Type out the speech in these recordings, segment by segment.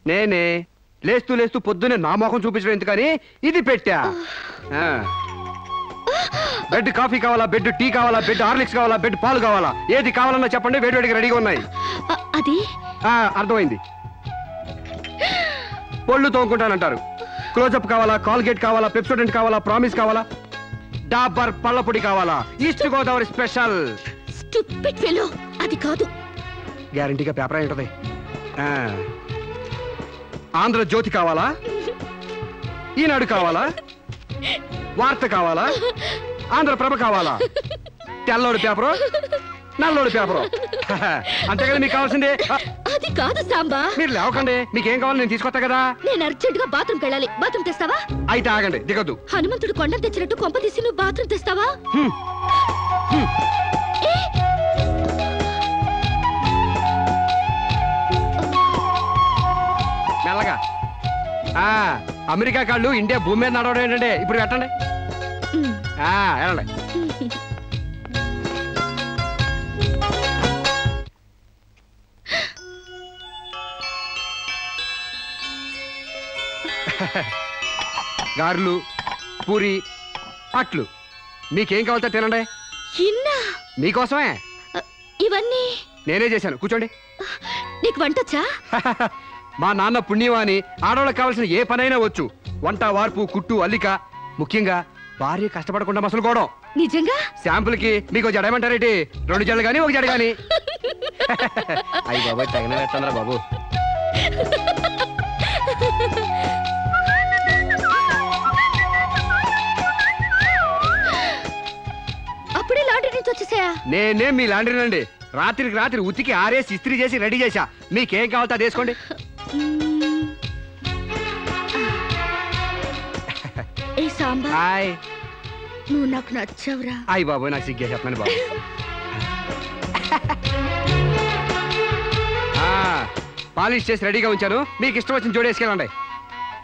నేనే లేస్తూ లేస్తూ పొద్దునే నా మొఖం చూపించడం ఎందుకని ఇది పెట్టా. బెడ్ కాఫీ కావాలా, బెడ్ టీ కావాలా, బెడ్ హార్లిక్స్ కావాలా, బెడ్ పాలు కావాలా, ఏది కావాలన్నా చెప్పండి, వేడివేడికి రెడీగా ఉన్నాయి. అది అర్థమైంది. పళ్ళు తోముకుంటానంటారు. క్లోజప్ కావాలా, కాల్గేట్ కావాలా, పెప్సోడెంట్ కావాలా, ప్రామిస్ కావాలా, డాబర్ పళ్ళ పొడి కావాలా, east Godavari special. Stupid fellow, అది కాదు. గ్యారంటీగా పేపర్ అయి ఉంటది. ఆంధ్రజ్యోతి కావాలా, ఈనాడు కావాలా, వార్త కావాలా, ఆంధ్రప్రభ కావాలా, తెల్లోడు పేపరు, నల్లోడు పేపరు, అంతేగాని మీకు కావాల్సిందే. అది కాదు సాంబా. మీరు లేవకండి, మీకేం కావాలి నేను తీసుకొస్తా కదా. నేను అర్జెంట్ గా బాత్రూమ్కి వెళ్ళాలి. బాత్రూమ్ తెస్తావా? అయితే ఆగండి, దిగద్దు. హనుమంతుడు కొండ తెచ్చినట్టు కొంప తీసి నువ్వు బాత్రూమ్ తెస్తావా? మెల్లగా. అమెరికా కాళ్ళు ఇండియా భూమి మీద నడవడం ఏంటంటే ఇప్పుడు పెట్టండి. వెళ్ళండి. గారెలు, పూరి, అట్లు మీకేం కావాలో తినండి. మీకోసమే ఇవన్నీ నేనే చేశాను. కూర్చోండి. నీకు వంటొచ్చా? మా నాన్న పుణ్యవాణి ఆడవాళ్ళకి కావాల్సిన ఏ పనైనా వచ్చు. వంట, వార్పు, కుట్టు, అల్లిక, ముఖ్యంగా భార్య కష్టపడకుండా మసలుకోవడం. నిజంగా? శాంపుల్ కి మీకు జడమంటారేంటి? 2 జడలు గాని 1 జడ గాని. అయ్యి బాబోయ్, తగిన పెట్టండిరా బాబు. అప్పుడే లాండ్రీ నుంచి వచ్చేసాయా? నేనే మీ లాండ్రీనండి. రాత్రికి రాత్రి ఉతికి ఆరేసి ఇస్త్రీ చేసి రెడీ చేశా. మీకేం కావాలో అది వేసుకోండి. హాయ్, నువ్వు నాకు నచ్చావురా. అయ్యి బాబోయ్, నాకు సిగ్గే చెప్పండి బాబు. పాలిష్ చేసి రెడీగా ఉంచాను. మీకు ఇష్టం వచ్చిన జోడేసుకెళ్ళండి.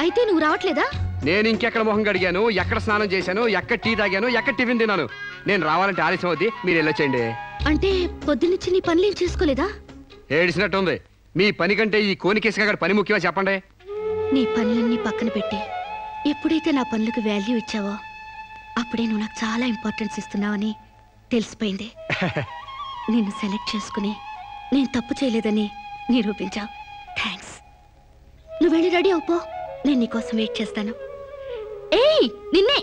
అయితే నువ్వు రావట్లేదా? నేను ఇంకెక్కడ మొహం కడిగాను, ఎక్కడ స్నానం చేశాను, ఎక్కడ టీ తాగాను, ఎక్కడ టిఫిన్ తిన్నాను. నేను రావాలంటే ఆలస్యం అవుద్ది. మీరు వెళ్ళొచ్చండి. అంటే పొద్దున్నుంచి నీ పనులు చేసుకోలేదా? ఏడిసినట్టుంది. మీ పని కంటే ఈ కోనికేసుగా పని ముఖ్యమా చెప్పండి. నీ పనులన్నీ పక్కన పెట్టి ఎప్పుడైతే నా పనులకు వాల్యూ ఇచ్చావో అప్పుడే నువ్వు నాకు చాలా ఇంపార్టెన్స్ ఇస్తున్నావని తెలిసిపోయింది. నిన్ను సెలెక్ట్ చేసుకుని నేను తప్పు చేయలేదని నిరూపించావు. థ్యాంక్స్. నువ్వు వెళ్ళి రెడీ అవుపో, నేను నీకోసం వెయిట్ చేస్తాను. ఏయ్, నిన్నే.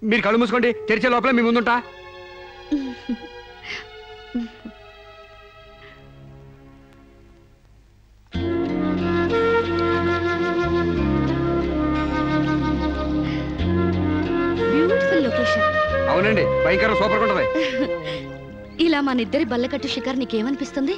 మీరు కళ్ళు మూసుకోండి, తెరిచే లోపల మీ ముందుంటా. Beautiful location. అవునండి, భయంకర సూపర్ ఉంటది. ఇలా మన ఇద్దరి బల్లకట్టు షికార్ నీకేమనిపిస్తుంది?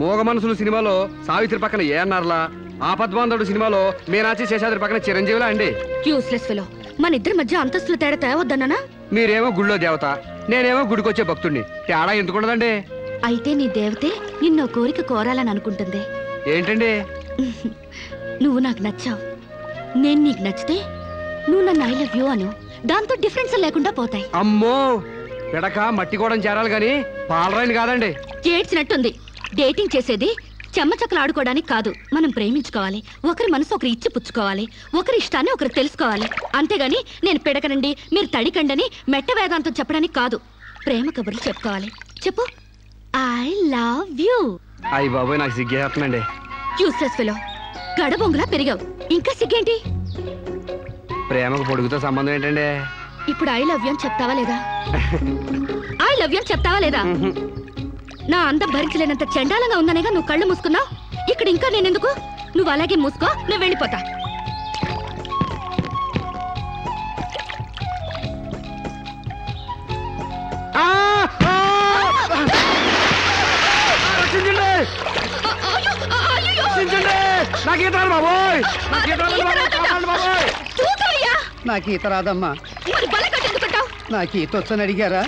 మోగ మనసులు సినిమాలో సావిత్రి పక్కన ఏఎన్ఆర్లా, ఆపద్బాంధవుడు సినిమాలో మీనాచి శేషాద్రి పక్కన చిరంజీవిలా అండి. Useless fellow. మన ఇద్దరి మధ్య అంతస్తులు తేడా తేవద్దన్నా? మీరేమో గుళ్ళో దేవత, నేనేమో గుడికొచ్చే భక్తుడిని. తేడా ఎందుకుండదండి? అయితే నీ దేవతే నిన్నో కోరిక కోరాలని అనుకుంటుంది. ఏంటండి? నువ్వు నాకు నచ్చావు, నేను నీకు నచ్చితే నువ్వు నన్ను ఐ లవ్ యూ అను. దాంతో డిఫరెన్స్ లేకుండా పోతాయి. అమ్మో, పిడక మట్టి కూడా చేరాలి గాని పాలరాయిని కాదండి. ఏడ్చినట్టుంది. డేటింగ్ చేసేది చెమ్మచక్కలు ఆడుకోవడానికి కాదు. మనం ప్రేమించుకోవాలి, ఒకరి మనసు ఒకరు ఇచ్చి పుచ్చుకోవాలి, ఒకరి ఇష్టాన్ని ఒకరు తెలుసుకోవాలి. అంతేగాని నేను పిడకనండి మీరు తడికండని మెట్ట వేదాంతం చెప్పడానికి కాదు. ప్రేమ కబుర్లు చెప్పుకోవాలి. చెప్పు, ఐ లవ్ యూ. అయ్య బాబోయ్, నాకు సిగ్గేస్తుందండి. Useless fellow. గడబొంగులా పెరిగావు, ఇంకా సిగ్గేంటి? ప్రేమకు పొడుగుతో సంబంధం ఏంటండి? ఇప్పుడు ఐ లవ్ యూ అని చెప్తావా లేదా? ఐ లవ్ యూ అని చెప్తావా లేదా? నా అందం భరించలేనంత చండాలంగా ఉందనేగా నువ్వు కళ్ళు మూసుకున్నావు. ఇక్కడ ఇంకా నేనెందుకు? నువ్వు అలాగే మూసుకో, నేను వెళ్ళిపోతా. నాకు ఈత రాదమ్మా. నాకు ఈత వచ్చని అడిగారా?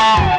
ఆ